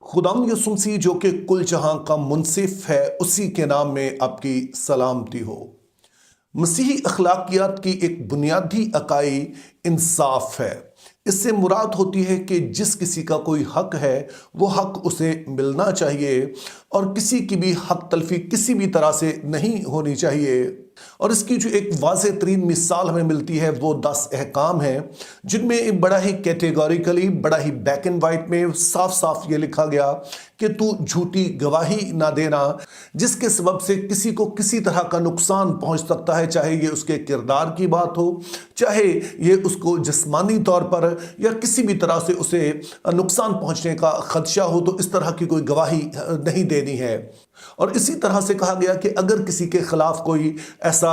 खुदावंद यसुम मसीह जो कि कुल जहां का मुनसिफ है, उसी के नाम में आपकी सलामती हो। मसीही अखलाकियात की एक बुनियादी इकाई इंसाफ है। इससे मुराद होती है कि जिस किसी का कोई हक है वो हक उसे मिलना चाहिए और किसी की भी हक तलफी किसी भी तरह से नहीं होनी चाहिए। और इसकी जो एक वाज़ेह तरीन मिसाल हमें मिलती है वो 10 अहकाम हैं, जिनमें बड़ा ही कैटेगोरिकली, बड़ा ही ब्लैक एंड वाइट में साफ साफ ये लिखा गया कि तू झूठी गवाही ना देना, जिसके सबब से किसी को किसी तरह का नुकसान पहुंच सकता है, चाहे ये उसके किरदार की बात हो, चाहे ये उसको जिस्मानी तौर पर या किसी भी तरह से उसे नुकसान पहुंचने का खदशा हो, तो इस तरह की कोई गवाही नहीं देनी है। और इसी तरह से कहा गया कि अगर किसी के खिलाफ कोई ऐसा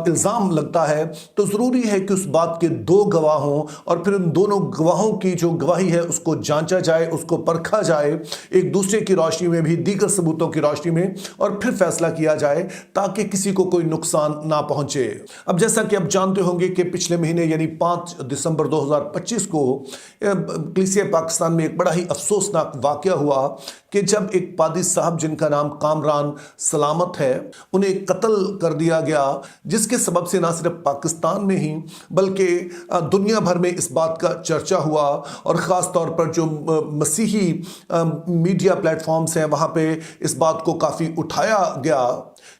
इल्ज़ाम लगता है तो ज़रूरी है कि उस बात के 2 गवाह हों और फिर उन दोनों गवाहों की जो गवाही है उसको जांचा जाए, उसको परखा जाए, एक दूसरे की रोशनी में भी, दीगर सबूतों की रोशनी में, और फिर फैसला किया जाए ताकि किसी को कोई नुकसान ना पहुंचे। अब जैसा कि आप जानते होंगे कि पिछले महीने यानी 5 दिसंबर 2025 को कलीसिया पाकिस्तान में एक बड़ा ही अफसोसनाक वाक़या हुआ कि जब एक पादी साहब जिनका नाम कामरान सलामत है, उन्हें कत्ल कर दिया गया, जिसके सबब से ना सिर्फ पाकिस्तान में ही बल्कि दुनिया भर में इस बात का चर्चा हुआ। और ख़ास तौर पर जो मसीही मीडिया प्लेटफॉर्म्स हैं वहाँ पे इस बात को काफ़ी उठाया गया,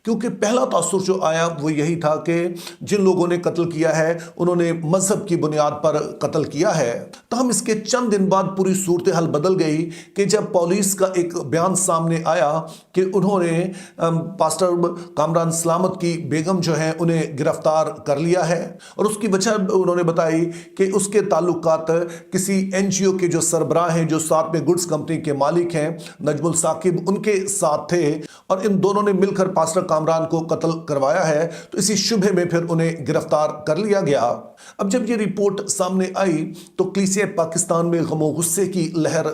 क्योंकि पहला तासुर जो आया वो यही था कि जिन लोगों ने कत्ल किया है उन्होंने मजहब की बुनियाद पर कत्ल किया है। तमाम इसके चंद दिन बाद पूरी सूरत हाल बदल गई कि जब पुलिस का एक बयान सामने आया कि उन्होंने पास्टर कामरान सलामत की बेगम जो है उन्हें गिरफ्तार कर लिया है। और उसकी वजह उन्होंने बताई कि उसके ताल्लुकात किसी NGO के जो सरबराह हैं, जो साथ में गुड्स कंपनी के मालिक हैं, नजमुल साकिब, उनके साथ थे और इन दोनों ने मिलकर पास्टर कामरान को कत्ल करवाया है। तो इसी शुबे में फिर उन्हें गिरफ्तार कर लिया गया। अब जब ये रिपोर्ट सामने आई तो कलीसिया पाकिस्तान में गमो गुस्से की लहर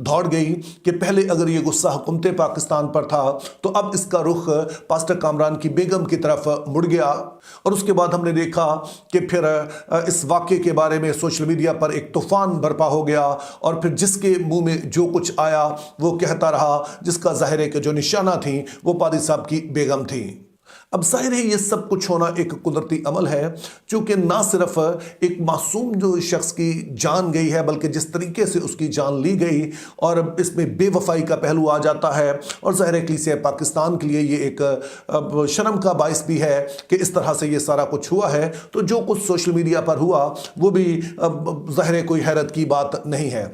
दौड़ गई कि पहले अगर ये गुस्सा हुकूमत पाकिस्तान पर था तो अब इसका रुख पास्टर कामरान की बेगम की तरफ मुड़ गया। और उसके बाद हमने देखा कि फिर इस वाक़े के बारे में सोशल मीडिया पर एक तूफान बर्पा हो गया और फिर जिसके मुंह में जो कुछ आया वो कहता रहा, जिसका ज़ाहिर है कि जो निशाना थी वो पादी साहब की बेगम थी। अब जाहिर है ये सब कुछ होना एक कुदरती अमल है, क्योंकि ना सिर्फ एक मासूम जो शख्स की जान गई है बल्कि जिस तरीके से उसकी जान ली गई और इसमें बेवफाई का पहलू आ जाता है। और जाहिर है कलीसिया पाकिस्तान के लिए ये एक शर्म का बाइस भी है कि इस तरह से ये सारा कुछ हुआ है। तो जो कुछ सोशल मीडिया पर हुआ वो भी जाहिर है कोई हैरत की बात नहीं है।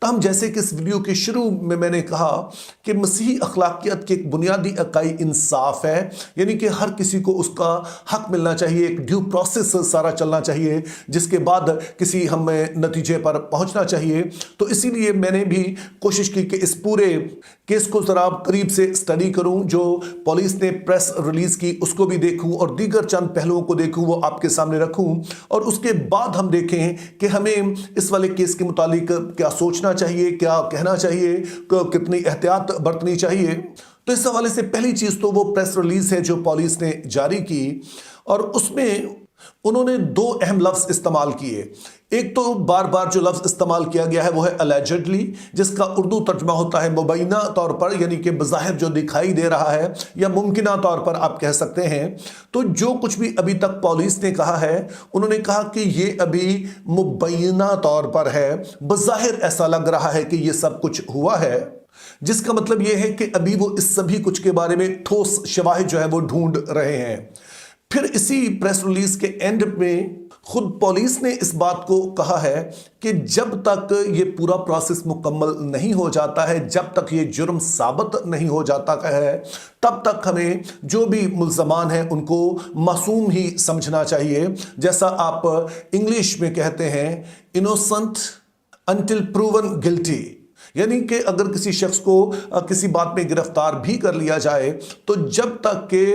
तमाम जैसे कि इस वीडियो के शुरू में मैंने कहा कि मसीही अखलाकियत की एक बुनियादी इकाई इंसाफ है, यानी कि हर किसी को उसका हक मिलना चाहिए, एक ड्यू प्रोसेस सारा चलना चाहिए, जिसके बाद किसी हमें नतीजे पर पहुंचना चाहिए। तो इसीलिए मैंने भी कोशिश की कि इस पूरे केस को जरा करीब से स्टडी करूं, जो पुलिस ने प्रेस रिलीज की उसको भी देखूं और दीगर चंद पहलुओं को देखूं, वो आपके सामने रखूं और उसके बाद हम देखें कि हमें इस वाले केस के मुतालिक क्या सोचना चाहिए, क्या कहना चाहिए, कितनी एहतियात बरतनी चाहिए। तो इस हवाले से पहली चीज तो वो प्रेस रिलीज है जो पुलिस ने जारी की और उसमें उन्होंने 2 अहम लफ्ज इस्तेमाल किए। एक तो बार बार जो लफ्ज इस्तेमाल किया गया है वो है अलेजेडली, जिसका उर्दू तर्जमा होता है मुबैना तौर पर, यानी कि बज़ाहिर जो दिखाई दे रहा है, या मुमकिना तौर पर आप कह सकते हैं। तो जो कुछ भी अभी तक पुलिस ने कहा है, उन्होंने कहा कि ये अभी मुबैना तौर पर है, बज़ाहिर ऐसा लग रहा है कि ये सब कुछ हुआ है, जिसका मतलब यह है कि अभी वो इस सभी कुछ के बारे में ठोस शवाहिद जो है वो ढूंढ रहे हैं। फिर इसी प्रेस रिलीज के एंड में खुद पुलिस ने इस बात को कहा है कि जब तक ये पूरा प्रोसेस मुकम्मल नहीं हो जाता है, जब तक ये जुर्म साबित नहीं हो जाता है, तब तक हमें जो भी मुल्ज़मान हैं उनको मासूम ही समझना चाहिए। जैसा आप इंग्लिश में कहते हैं, इनोसेंट अंटिल प्रूवन गिल्टी, यानी कि अगर किसी शख्स को किसी बात में गिरफ्तार भी कर लिया जाए तो जब तक के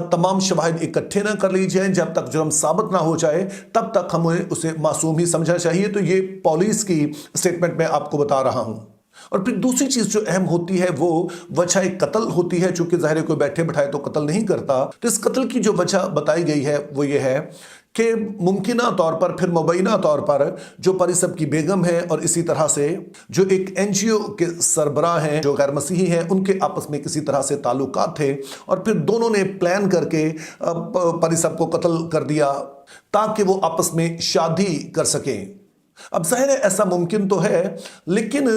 तमाम शवाहिद इकट्ठे ना कर ली जाए, जब तक जुर्म साबित ना हो जाए, तब तक हमें उसे मासूम ही समझना चाहिए। तो ये पुलिस की स्टेटमेंट मैं आपको बता रहा हूं। और फिर दूसरी चीज जो अहम होती है वो वजह कत्ल होती है, चूंकि ज़ाहिर कोई बैठे बैठाए तो कत्ल नहीं करता। तो इस कत्ल की जो वजह बताई गई है वो ये है کہ मुमकिना तौर पर फिर मुबैना तौर पर जो परिसब की बेगम है और इसी तरह से जो एक एनजीओ के सरबराह हैं जो गैर मसीही हैं, उनके आपस में किसी तरह से ताल्लुकात थे और फिर दोनों ने प्लान करके परिसब को कत्ल कर दिया ताकि वो आपस में शादी कर सकें। अब जाहिर है ऐसा मुमकिन तो है, लेकिन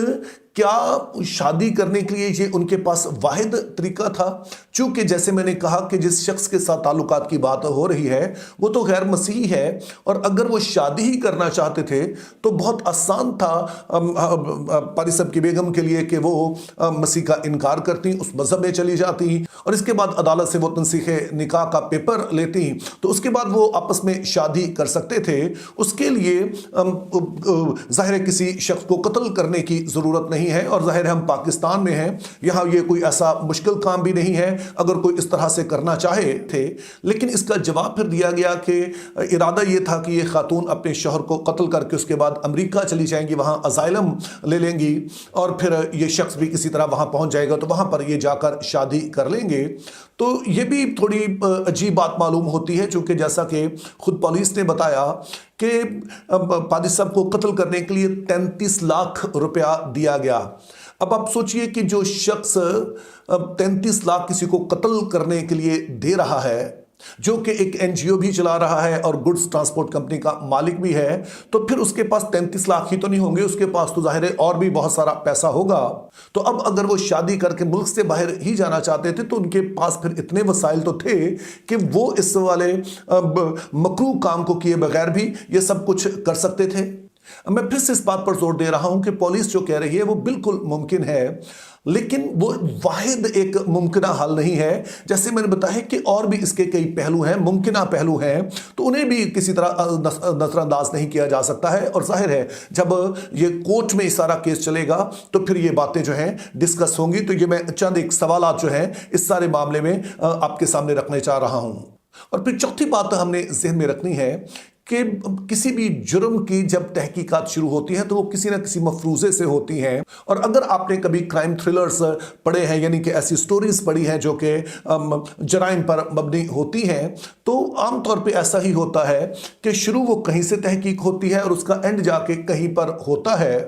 क्या शादी करने के लिए ये उनके पास वाहिद तरीका था? चूंकि जैसे मैंने कहा कि जिस शख्स के साथ ताल्लुकात की बात हो रही है वो तो गैर मसीही है, और अगर वो शादी ही करना चाहते थे तो बहुत आसान था परिसब की बेगम के लिए कि वो मसीह का इनकार करती, उस मजहब में चली जाती और इसके बाद अदालत से वो तनसीखे निकाह का पेपर लेती, तो उसके बाद वो आपस में शादी कर सकते थे। उसके लिए जाहिर है किसी शख्स को कत्ल करने की ज़रूरत नहीं है, और जाहिर है हम पाकिस्तान में हैं, यहाँ ये कोई ऐसा मुश्किल काम भी नहीं है अगर कोई इस तरह से करना चाहे थे। लेकिन इसका जवाब फिर दिया गया कि इरादा ये था कि ये खातून अपने शौहर को कत्ल करके उसके बाद अमेरिका चली जाएंगी, वहाँ अजाइलम ले लेंगी और फिर ये शख्स भी किसी तरह वहाँ पहुँच जाएगा तो वहाँ पर ये जाकर शादी कर लेंगे। तो ये भी थोड़ी अजीब बात मालूम होती है, चूँकि जैसा कि खुद पुलिस ने बताया कि पादिस को कत्ल करने के लिए 33 लाख रुपया दिया गया। अब आप सोचिए कि जो शख्स 33 लाख किसी को कत्ल करने के लिए दे रहा है, जो कि एक एनजीओ भी चला रहा है और गुड्स ट्रांसपोर्ट कंपनी का मालिक भी है, तो फिर उसके पास 33 लाख ही तो नहीं होंगे, उसके पास तो जाहिर है और भी बहुत सारा पैसा होगा। तो अब अगर वो शादी करके मुल्क से बाहर ही जाना चाहते थे तो उनके पास फिर इतने वसाइल तो थे कि वो इस वाले मकरू काम को किए बगैर भी ये सब कुछ कर सकते थे। मैं फिर से इस बात पर जोर दे रहा हूं कि पुलिस जो कह रही है वो बिल्कुल मुमकिन है, लेकिन वो वाहिद एक मुमकिना हल नहीं है। जैसे मैंने बताया कि और भी इसके कई पहलू हैं, मुमकिना पहलू हैं, तो उन्हें भी किसी तरह नजरअंदाज नहीं किया जा सकता है। और जाहिर है जब ये कोर्ट में सारा केस चलेगा तो फिर ये बातें जो हैं डिस्कस होंगी। तो ये मैं चंद एक सवालात जो हैं इस सारे मामले में आपके सामने रखने चाह रहा हूं। और फिर चौथी बात हमने जहन में रखनी है कि किसी भी जुर्म की जब तहकीकात शुरू होती हैं तो वो किसी ना किसी मफरूजे से होती हैं। और अगर आपने कभी क्राइम थ्रिलर्स पढ़े हैं, यानी कि ऐसी स्टोरीज पढ़ी हैं जो कि जराइम पर मबनी होती हैं, तो आमतौर पे ऐसा ही होता है कि शुरू वो कहीं से तहकीक होती है और उसका एंड जाके कहीं पर होता है।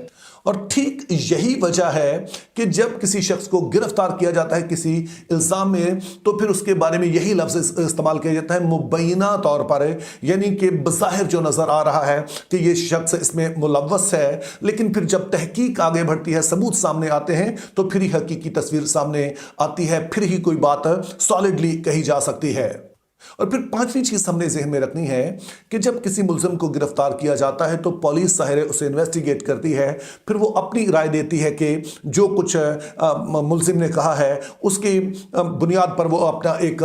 और ठीक यही वजह है कि जब किसी शख्स को गिरफ्तार किया जाता है किसी इल्ज़ाम में, तो फिर उसके बारे में यही लफ्ज़ इस्तेमाल किया जाता है मुबैना तौर पर, यानी कि बज़ाहिर जो नज़र आ रहा है कि ये शख्स इसमें मुलव्वस है, लेकिन फिर जब तहकीक आगे बढ़ती है, सबूत सामने आते हैं, तो फिर ही हकीकी तस्वीर सामने आती है, फिर ही कोई बात सॉलिडली कही जा सकती है। और फिर पांचवी चीज हमने जहन में रखनी है कि जब किसी मुल्जिम को गिरफ्तार किया जाता है तो पुलिस ज़ाहिर है उसे इन्वेस्टिगेट करती है, फिर वो अपनी राय देती है कि जो कुछ मुल्जिम ने कहा है उसकी बुनियाद पर वो अपना एक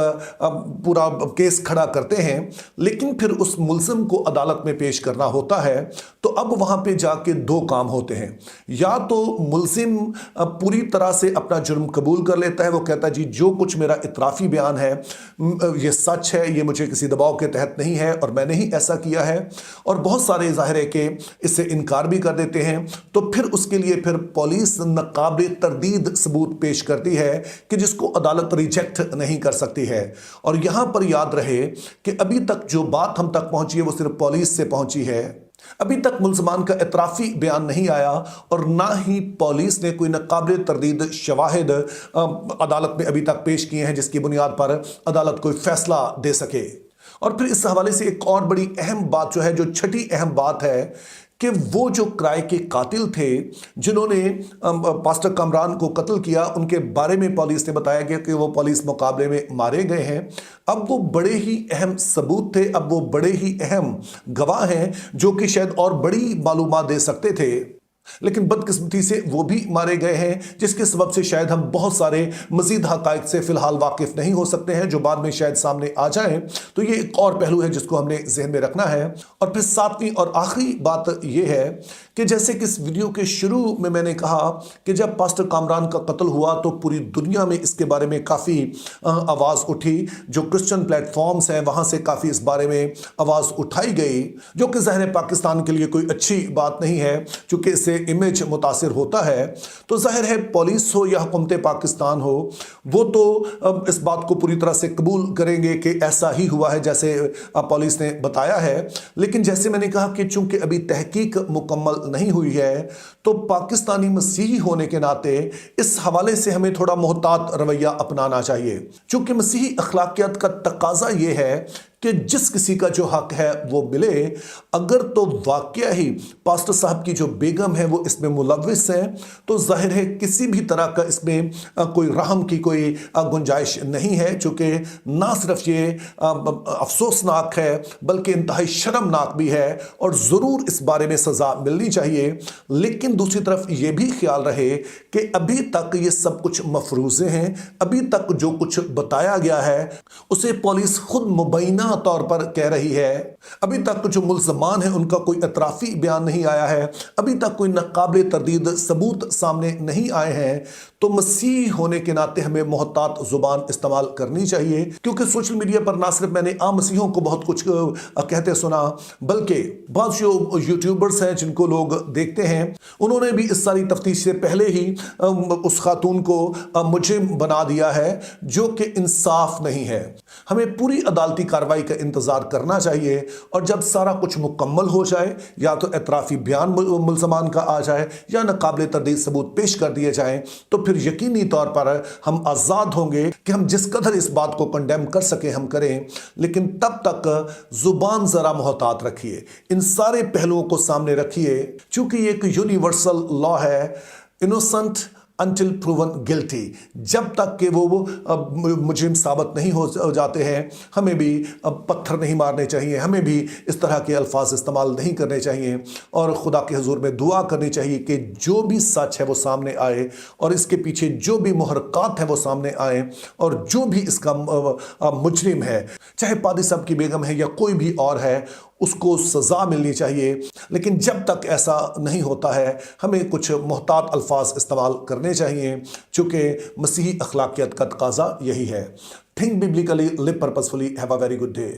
पूरा केस खड़ा करते हैं। लेकिन फिर उस मुल्जिम को अदालत में पेश करना होता है, तो अब वहाँ पे जाके दो काम होते हैं। या तो मुल्जिम पूरी तरह से अपना जुर्म कबूल कर लेता है, वो कहता है जी जो कुछ मेरा इतराफ़ी बयान है ये सच है, ये मुझे किसी दबाव के तहत नहीं है और मैंने ही ऐसा किया है। और बहुत सारे ज़ाहिर है कि इससे इनकार भी कर देते हैं। तो फिर उसके लिए फिर पुलिस नाकाबिल तरदीद सबूत पेश करती है कि जिसको अदालत रिजेक्ट नहीं कर सकती है। और यहाँ पर याद रहे कि अभी तक जो बात हम तक पहुँची है वो सिर्फ पुलिस से पहुँची है। अभी तक मुल्ज़मान का इतराफ़ी बयान नहीं आया और ना ही पुलिस ने कोई नाकाबिल तरदीद शवाहिद अदालत में अभी तक पेश किए हैं जिसकी बुनियाद पर अदालत कोई फैसला दे सके। और फिर इस हवाले से एक और बड़ी अहम बात जो है, जो छठी अहम बात है कि वो जो किराए के कातिल थे जिन्होंने पास्टर कामरान को कत्ल किया, उनके बारे में पुलिस ने बताया गया कि वो पुलिस मुकाबले में मारे गए हैं। अब वो बड़े ही अहम सबूत थे, अब वो बड़े ही अहम गवाह हैं जो कि शायद और बड़ी मालूमात दे सकते थे, लेकिन बदकिस्मती से वो भी मारे गए हैं, जिसके सबब से शायद हम बहुत सारे मजीद हकायक से फिलहाल वाकिफ नहीं हो सकते हैं जो बाद में शायद सामने आ जाएं। तो ये एक और पहलू है जिसको हमने जहन में रखना है। और फिर सातवीं और आखिरी बात ये है کہ جیسے کہ اس ویڈیو کے شروع میں نے کہا کہ جب پاسٹر کامران کا قتل ہوا تو پوری دنیا میں اس کے بارے میں کافی آواز اٹھی، جو کرسچن پلیٹ فارمز ہیں وہاں سے کافی اس بارے میں آواز اٹھائی گئی، جو کہ ظاہر پاکستان کے لیے کوئی اچھی بات نہیں ہے چونکہ اس سے امیج متاثر ہوتا ہے۔ تو ظاہر ہے پولیس ہو یا حکومت پاکستان ہو، وہ تو اس بات کو پوری طرح سے قبول کریں گے کہ ایسا ہی ہوا ہے جیسے پولیس نے بتایا ہے، لیکن جیسے میں نے کہا کہ چونکہ ابھی تحقیق مکمل نہیں ہوئی ہے تو پاکستانی مسیحی ہونے کے ناطے اس حوالے سے ہمیں تھوڑا محتاط رویہ اپنانا چاہیے، چونکہ مسیحی اخلاقیات کا تقاضا یہ ہے کہ جس کسی کا جو حق ہے وہ ملے۔ اگر تو واقعہ ہی پاسٹر صاحب کی جو بیگم ہے وہ اس میں ملوث ہے تو ظاہر ہے کسی بھی طرح کا اس میں کوئی رحم کی کوئی گنجائش نہیں ہے، چونکہ نہ صرف یہ افسوسناک ہے بلکہ انتہائی شرمناک بھی ہے اور ضرور اس بارے میں سزا ملنی چاہیے۔ لیکن دوسری طرف یہ بھی خیال رہے کہ ابھی تک یہ سب کچھ مفروضے ہیں، ابھی تک جو کچھ بتایا گیا ہے اسے پولیس خود مبینہ طور پر کہہ رہی ہے، ابھی تک جو ملزمان ہیں ان کا کوئی اعترافی بیان نہیں آیا ہے، ابھی تک کوئی ناقابل تردید ثبوت سامنے نہیں آئے ہیں۔ تو مسیح ہونے کے ناطے ہمیں محتاط زبان استعمال کرنی چاہیے، کیونکہ سوشل میڈیا پر نہ صرف میں نے عام مسیحوں کو بہت کچھ کہتے سنا بلکہ بعض جو یوٹیوبرز ہیں جن کو لوگ دیکھتے ہیں انہوں نے بھی اس ساری تفتیش سے پہلے ہی اس خاتون کو مجرم بنا دیا ہے، جو کہ انصاف نہیں ہے۔ ہمیں پوری عدالتی کارروائی کا انتظار کرنا چاہیے اور جب سارا کچھ مکمل ہو جائے یا تو اعترافی بیان ملزمان کا آ جائے یا ناقابل تردید ثبوت پیش کر دیے جائیں تو پھر یقینی طور پر ہم آزاد ہوں گے کہ ہم جس قدر اس بات کو کنڈیم کر سکیں ہم کریں، لیکن تب تک زبان ذرا محتاط رکھیے، ان سارے پہلوؤں کو سامنے رکھیے، چونکہ یہ ایک یونیورسل لا ہے، انوسنٹ until proven guilty، جب تک کہ وہ مجرم ثابت نہیں ہو جاتے ہیں ہمیں بھی پتھر نہیں مارنے چاہیے، ہمیں بھی اس طرح کے الفاظ استعمال نہیں کرنے چاہیے اور خدا کے حضور میں دعا کرنی چاہیے کہ جو بھی سچ ہے وہ سامنے آئے اور اس کے پیچھے جو بھی محرکات ہیں وہ سامنے آئے اور جو بھی اس کا مجرم ہے، چاہے پادری صاحب کی بیگم ہے یا کوئی بھی اور ہے، اس کو سزا ملنی چاہیے۔ لیکن جب تک ایسا نہیں ہوتا ہے ہمیں کچھ محتاط الفاظ استعمال کرنے چاہیے، چونکہ مسیحی اخلاقیات کا تقاضا یہی ہے۔ Think biblically, live purposefully. Have a very good day.